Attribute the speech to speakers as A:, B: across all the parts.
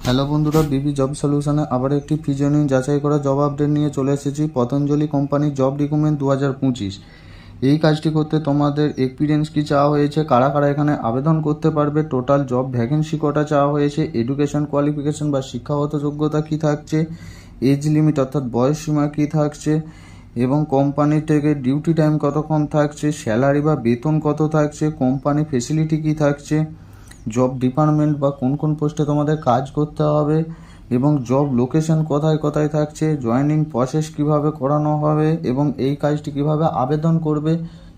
A: Hello বন্ধুরা, বিবি job সলিউশনে আবার একটি ফিজনিং যাচাই করা জব আপডেট নিয়ে চলে এসেছি। পতঞ্জলি কোম্পানির জব রিক্রুটমেন্ট 2025। এই কাজটি করতে তোমাদের এক্সপিরিয়েন্স কি চাওয়া হয়েছে, কারা কারা এখানে আবেদন করতে পারবে, টোটাল জব ভ্যাকেন্সি কটা চাওয়া হয়েছে, এডুকেশন কোয়ালিফিকেশন বা শিক্ষাগত যোগ্যতা কি থাকছে, এজ লিমিট অর্থাৎ বয়স সীমা কি থাকছে, এবং কোম্পানি থেকে ডিউটি টাইম কতক্ষণ থাকছে, স্যালারি বা বেতন কত থাকছে, কোম্পানি ফেসিলিটি কি থাকছে, জব ডিপার্টমেন্ট বা কোন কোন পোস্টে তোমাদের কাজ করতে হবে, এবং জব লোকেশন কোথায় কোথায় থাকছে, জয়েনিং প্রসেস কিভাবে করানো হবে এবং এই কাজটি কিভাবে আবেদন করবে,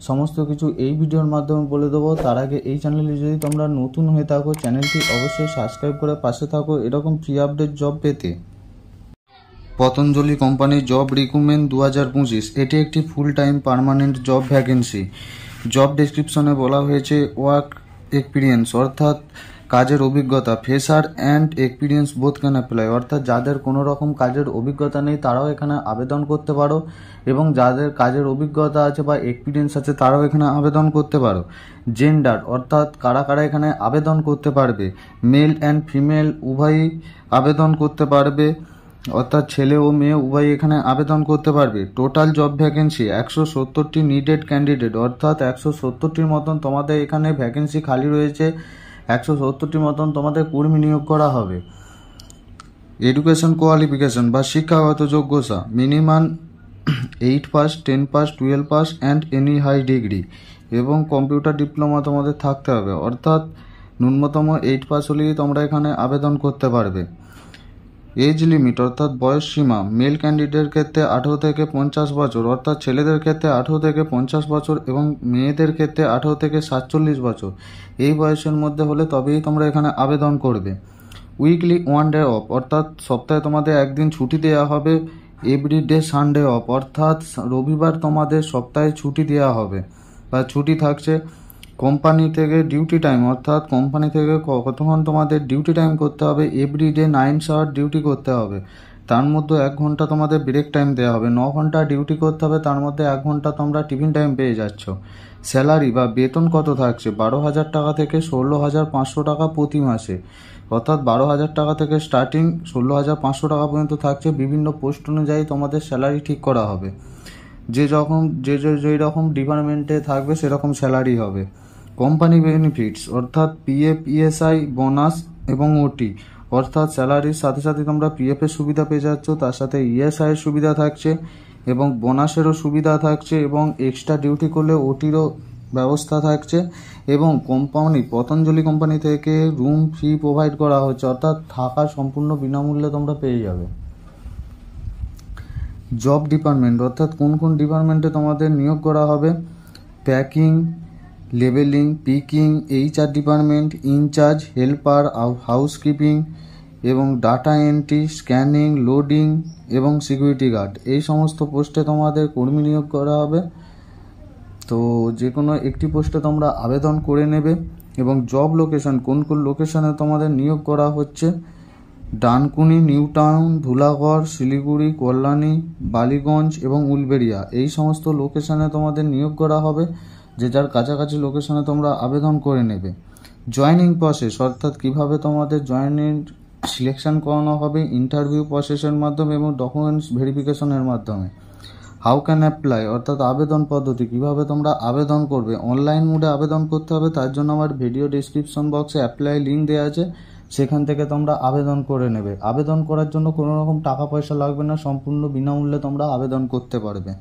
A: সমস্ত কিছু এই ভিডিওর মাধ্যমে বলে দেবো। তার আগে এই চ্যানেলে যদি তোমরা নতুন হয়ে থাকো, চ্যানেলটি অবশ্যই সাবস্ক্রাইব করে পাশে থাকো এরকম ফ্রি আপডেট জব পেতে। পতঞ্জলি কোম্পানির জব রিক্রুটমেন্ট 2025 এটি একটি full time permanent job vacancy. Job ডেসক্রিপশনে বলা হয়েছে ওয়ার্ক এক্সপিরিয়েন্স অর্থাৎ কাজের অভিজ্ঞতা, fresher and experience both can apply অর্থাৎ যাদের কোনো রকম কাজের অভিজ্ঞতা নেই তারাও এখানে আবেদন করতে পারো, এবং যাদের কাজের অভিজ্ঞতা আছে বা এক্সপিরিয়েন্স আছে তারাও এখানে আবেদন করতে পারো। জেন্ডার অর্থাৎ কারা কারা এখানে আবেদন করতে পারবে, মেল অ্যান্ড ফিমেল উভয়ই আবেদন করতে পারবে, অর্থাৎ ছেলে ও মেয়ে উভয় এখানে আবেদন করতে পারবে। টোটাল জব ভ্যাকেন্সি 170টি নিডেড ক্যান্ডিডেট অর্থাৎ 170টির মতন তোমাদের এখানে ভ্যাকেন্সি খালি রয়েছে, 170টির মতন তোমাদের কর্মী নিয়োগ করা হবে। এডুকেশন কোয়ালিফিকেশন বা শিক্ষাগত যোগ্যতা minimum 8 pass, 10 pass, 12 pass and any high degree, এবং কম্পিউটার ডিপ্লোমা তোমাদের থাকতে হবে, অর্থাৎ ন্যূনতম 8 পাস হলেই তোমরা এখানে আবেদন করতে পারবে। এজ লিমিট অর্থাৎ বয়স সীমা মেল ক্যান্ডিডেটের ক্ষেত্রে 18 থেকে 50 বছর অর্থাৎ ছেলেদের ক্ষেত্রে 18 থেকে 50 বছর এবং মেয়েদের ক্ষেত্রে 18 থেকে 47 বছর। এই বয়সের মধ্যে হলে তবেই তোমরা এখানে আবেদন করবে। উইকলি 1 ডে অফ অর্থাৎ সপ্তাহে তোমাদের একদিন ছুটি দেওয়া হবে। এভরি ডে সানডে অফ অর্থাৎ রবিবার তোমাদের সপ্তাহে ছুটি দেওয়া হবে বা ছুটি থাকছে। কোম্পানি থেকে ডিউটি টাইম অর্থাৎ কোম্পানি থেকে কতক্ষণ তোমাদের ডিউটি টাইম করতে হবে, এভরি ডে 9 আওয়ার ডিউটি করতে হবে, তার মধ্যে 1 ঘন্টা তোমাদের ব্রেক টাইম দেওয়া হবে। 9 ঘন্টা ডিউটি করতে হবে, তার মধ্যে 1 ঘন্টা তোমরা টিফিন টাইম পেয়ে যাচ্ছ। স্যালারি বা বেতন কত থাকছে, 12,000 টাকা থেকে 16,500 টাকা প্রতি মাসে, অর্থাৎ 12,000 টাকা থেকে স্টার্টিং 16,500 টাকা পর্যন্ত থাকছে। বিভিন্ন পোস্ট অনুযায়ী তোমাদের স্যালারি ঠিক করা হবে, যে রকম ডিপার্টমেন্টে থাকবে সেরকম স্যালারি হবে। কোম্পানি বেনিফিটস অর্থাৎ পিএফ, ইএসআই, বোনাস এবং ওটি অর্থাৎ স্যালারির সাথে সাথে তোমরা পিএফের সুবিধা পেয়ে যাচ্ছ, তার সাথে ইএসআইয়ের সুবিধা থাকছে এবং বোনাসেরও সুবিধা থাকছে, এবং এক্সট্রা ডিউটি করলে ওটিরও ব্যবস্থা থাকছে, এবং পতঞ্জলি কোম্পানি থেকে রুম ফ্রি প্রোভাইড করা হচ্ছে অর্থাৎ থাকা সম্পূর্ণ বিনামূল্যে তোমরা পেয়ে যাবে। জব ডিপার্টমেন্ট অর্থাৎ কোন কোন ডিপার্টমেন্টে তোমাদের নিয়োগ করা হবে, packing, labelling, picking, HR department, incharge, helper, housekeeping এবং ডাটা এন্ট্রি, স্ক্যানিং, লোডিং এবং সিকিউরিটি গার্ড, এই সমস্ত পোস্টে তোমাদের কর্মী নিয়োগ করা হবে। তো যে কোনো একটি পোস্টে তোমরা আবেদন করে নেবে। এবং জব লোকেশন কোন কোন লোকেশনে তোমাদের নিয়োগ করা হচ্ছে, ডানকুনি, নিউ টাউন, ধুলাগড়, শিলিগুড়ি, কল্যাণী, বালিগঞ্জ এবং উলবেড়িয়া, এই সমস্ত লোকেশনে তোমাদের নিয়োগ করা হবে। যে যার কাছাকাছি লোকেশনে তোমরা আবেদন করে নেবে। জয়েনিং প্রসেস অর্থাৎ কিভাবে তোমাদের জয়েনিং সিলেকশন করানো হবে, ইন্টারভিউ প্রসেসের মাধ্যমে এবং ডকুমেন্টস ভেরিফিকেশনের মাধ্যমে। হাউ ক্যান অ্যাপ্লাই অর্থাৎ আবেদন পদ্ধতি, কিভাবে তোমরা আবেদন করবে, অনলাইন মোডে আবেদন করতে হবে, তার জন্য আমার ভিডিও ডেসক্রিপশন বক্সে অ্যাপ্লাই লিঙ্ক দেওয়া আছে, সেখান থেকে তোমরা আবেদন করে নেবে। আবেদন করার জন্য কোনো রকম টাকা পয়সা লাগবে না, সম্পূর্ণ বিনামূল্যে তোমরা আবেদন করতে পারবে।